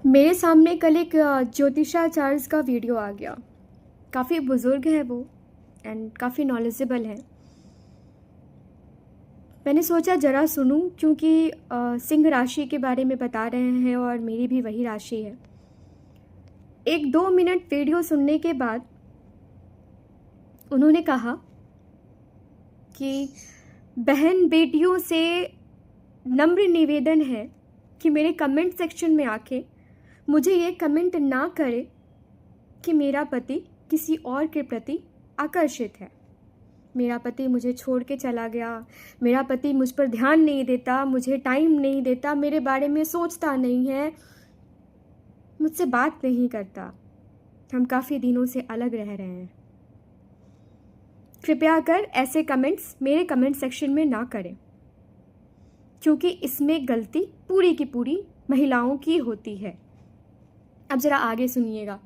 मेरे सामने कल एक ज्योतिषाचार्य का वीडियो आ गया। काफ़ी बुज़ुर्ग है वो एंड काफ़ी नॉलेजेबल है। मैंने सोचा ज़रा सुनूं क्योंकि सिंह राशि के बारे में बता रहे हैं और मेरी भी वही राशि है। 1-2 मिनट वीडियो सुनने के बाद उन्होंने कहा कि बहन बेटियों से नम्र निवेदन है कि मेरे कमेंट सेक्शन में आके मुझे ये कमेंट ना करे कि मेरा पति किसी और के प्रति आकर्षित है, मेरा पति मुझे छोड़ के चला गया, मेरा पति मुझ पर ध्यान नहीं देता, मुझे टाइम नहीं देता, मेरे बारे में सोचता नहीं है, मुझसे बात नहीं करता, हम काफ़ी दिनों से अलग रह रहे हैं। कृपया कर ऐसे कमेंट्स मेरे कमेंट सेक्शन में ना करें क्योंकि इसमें गलती पूरी की पूरी महिलाओं की होती है। अब ज़रा आगे सुनिएगा,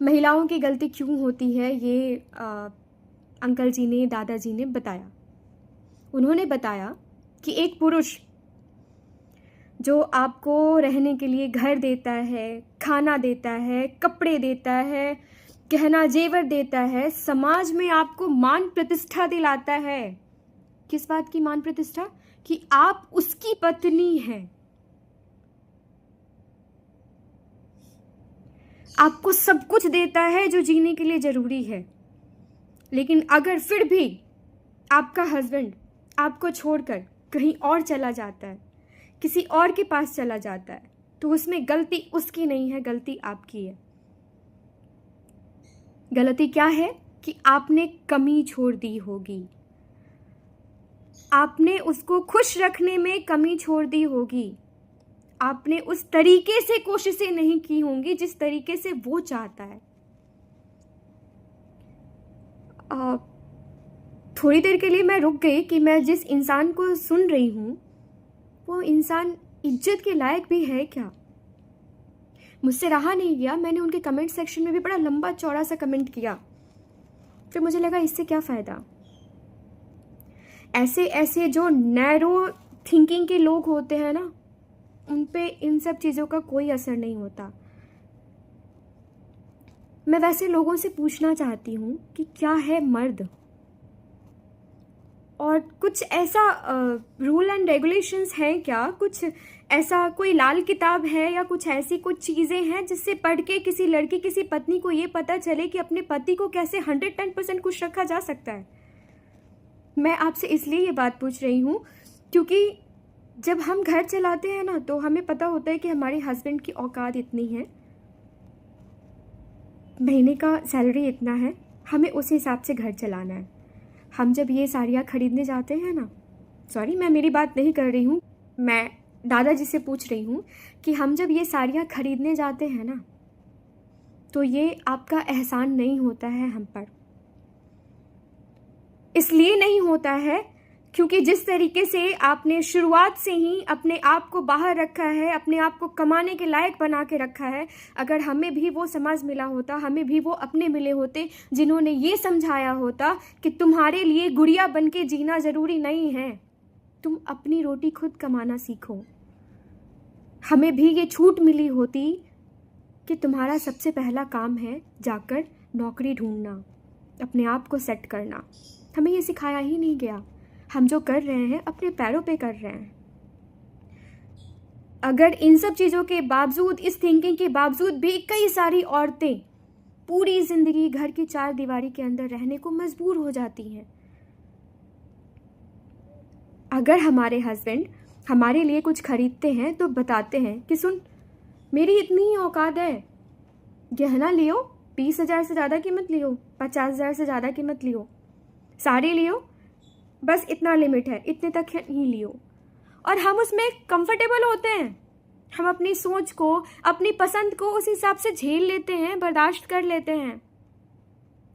महिलाओं की गलती क्यों होती है ये अंकल जी ने, दादाजी ने बताया। उन्होंने बताया कि एक पुरुष जो आपको रहने के लिए घर देता है, खाना देता है, कपड़े देता है, गहना जेवर देता है, समाज में आपको मान प्रतिष्ठा दिलाता है। किस बात की मान प्रतिष्ठा? कि आप उसकी पत्नी हैं। आपको सब कुछ देता है जो जीने के लिए ज़रूरी है, लेकिन अगर फिर भी आपका हस्बैंड आपको छोड़कर कहीं और चला जाता है, किसी और के पास चला जाता है, तो उसमें गलती उसकी नहीं है, गलती आपकी है। गलती क्या है कि आपने कमी छोड़ दी होगी, आपने उसको खुश रखने में कमी छोड़ दी होगी, आपने उस तरीके से कोशिशें नहीं की होंगी जिस तरीके से वो चाहता है। थोड़ी देर के लिए मैं रुक गई कि मैं जिस इंसान को सुन रही हूँ वो इंसान इज्जत के लायक भी है क्या। मुझसे रहा नहीं गया, मैंने उनके कमेंट सेक्शन में भी बड़ा लंबा चौड़ा सा कमेंट किया। फिर मुझे लगा इससे क्या फ़ायदा। ऐसे जो नैरो थिंकिंग के लोग होते हैं ना, उन पे इन सब चीज़ों का कोई असर नहीं होता। मैं वैसे लोगों से पूछना चाहती हूँ कि क्या है मर्द, और कुछ ऐसा रूल एंड रेगुलेशंस हैं क्या, कुछ ऐसा कोई लाल किताब है या कुछ ऐसी कुछ चीज़ें हैं जिससे पढ़ के किसी लड़की, किसी पत्नी को ये पता चले कि अपने पति को कैसे 110% खुश रखा जा सकता है। मैं आपसे इसलिए ये बात पूछ रही हूँ क्योंकि जब हम घर चलाते हैं ना, तो हमें पता होता है कि हमारे हस्बैंड की औकात इतनी है, महीने का सैलरी इतना है, हमें उस हिसाब से घर चलाना है। हम जब ये साड़ियाँ खरीदने जाते हैं ना, सॉरी मैं मेरी बात नहीं कर रही हूँ, मैं दादाजी से पूछ रही हूँ कि हम जब ये साड़ियाँ खरीदने जाते हैं ना, तो ये आपका एहसान नहीं होता है हम पर। इसलिए नहीं होता है क्योंकि जिस तरीके से आपने शुरुआत से ही अपने आप को बाहर रखा है, अपने आप को कमाने के लायक बना के रखा है, अगर हमें भी वो समाज मिला होता, हमें भी वो अपने मिले होते जिन्होंने ये समझाया होता कि तुम्हारे लिए गुड़िया बन के जीना ज़रूरी नहीं है, तुम अपनी रोटी खुद कमाना सीखो, हमें भी ये छूट मिली होती कि तुम्हारा सबसे पहला काम है जाकर नौकरी ढूंढना, अपने आप को सेट करना। हमें ये सिखाया ही नहीं गया। हम जो कर रहे हैं अपने पैरों पे कर रहे हैं। अगर इन सब चीज़ों के बावजूद, इस थिंकिंग के बावजूद भी कई सारी औरतें पूरी ज़िंदगी घर की चार दीवारी के अंदर रहने को मजबूर हो जाती हैं। अगर हमारे हस्बैंड हमारे लिए कुछ खरीदते हैं तो बताते हैं कि सुन, मेरी इतनी ही औकात है, गहना लियो 20,000 से ज़्यादा की मत लियो, 50,000 से ज़्यादा की मत लियो, साड़ी लियो बस इतना लिमिट है, इतने तक ही लियो, और हम उसमें कंफर्टेबल होते हैं। हम अपनी सोच को, अपनी पसंद को उस हिसाब से झेल लेते हैं, बर्दाश्त कर लेते हैं,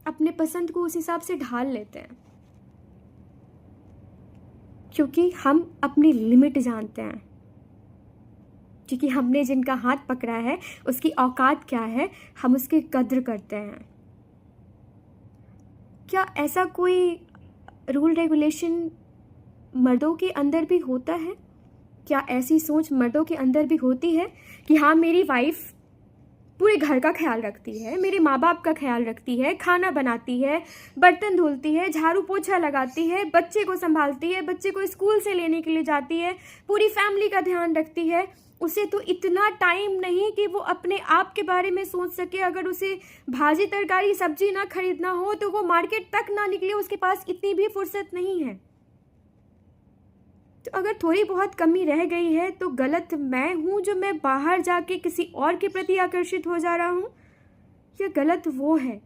अपने पसंद को उस हिसाब से ढाल लेते हैं, क्योंकि हम अपनी लिमिट जानते हैं, क्योंकि हमने जिनका हाथ पकड़ा है उसकी औकात क्या है, हम उसकी कद्र करते हैं। क्या ऐसा कोई रूल रेगुलेशन मर्दों के अंदर भी होता है? क्या ऐसी सोच मर्दों के अंदर भी होती है कि हाँ, मेरी वाइफ पूरे घर का ख्याल रखती है, मेरे माँ बाप का ख्याल रखती है, खाना बनाती है, बर्तन धुलती है, झाड़ू पोछा लगाती है, बच्चे को संभालती है, बच्चे को स्कूल से लेने के लिए जाती है, पूरी फैमिली का ध्यान रखती है। उसे तो इतना टाइम नहीं कि वो अपने आप के बारे में सोच सके। अगर उसे भाजी तरकारी सब्जी ना खरीदना हो तो वो मार्केट तक ना निकले, उसके पास इतनी भी फुर्सत नहीं है। तो अगर थोड़ी बहुत कमी रह गई है तो गलत मैं हूँ जो मैं बाहर जाके किसी और के प्रति आकर्षित हो जा रहा हूँ, या गलत वो है?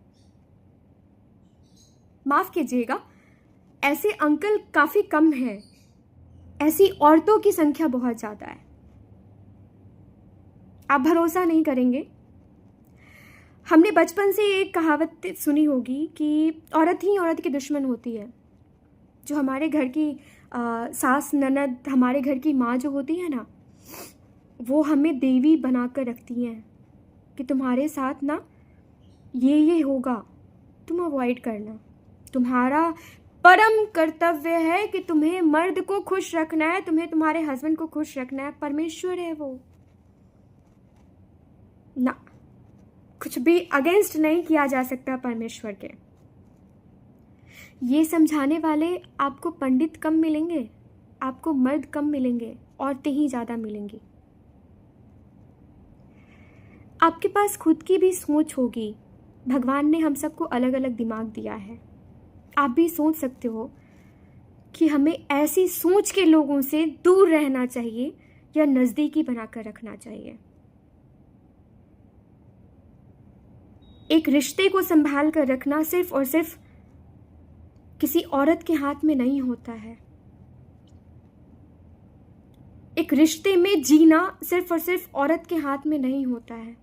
माफ़ कीजिएगा, ऐसे अंकल काफ़ी कम हैं, ऐसी औरतों की संख्या बहुत ज़्यादा है। आप भरोसा नहीं करेंगे, हमने बचपन से एक कहावत सुनी होगी कि औरत ही औरत की दुश्मन होती है। जो हमारे घर की सास ननद, हमारे घर की माँ जो होती है ना, वो हमें देवी बनाकर रखती हैं कि तुम्हारे साथ ना ये होगा, तुम अवॉइड करना। तुम्हारा परम कर्तव्य है कि तुम्हें मर्द को खुश रखना है, तुम्हें तुम्हारे हस्बैंड को खुश रखना है। परमेश्वर है वो ना, कुछ भी अगेंस्ट नहीं किया जा सकता परमेश्वर के। ये समझाने वाले आपको पंडित कम मिलेंगे, आपको मर्द कम मिलेंगे, औरतें ही ज़्यादा मिलेंगी। आपके पास खुद की भी सोच होगी। भगवान ने हम सबको अलग अलग दिमाग दिया है। आप भी सोच सकते हो कि हमें ऐसी सोच के लोगों से दूर रहना चाहिए या नज़दीकी बनाकर रखना चाहिए। एक रिश्ते को संभाल कर रखना सिर्फ और सिर्फ किसी औरत के हाथ में नहीं होता है। एक रिश्ते में जीना सिर्फ और सिर्फ औरत के हाथ में नहीं होता है,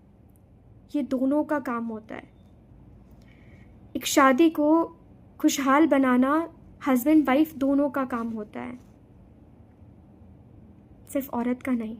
ये दोनों का काम होता है। एक शादी को खुशहाल बनाना हस्बैंड वाइफ दोनों का काम होता है, सिर्फ औरत का नहीं।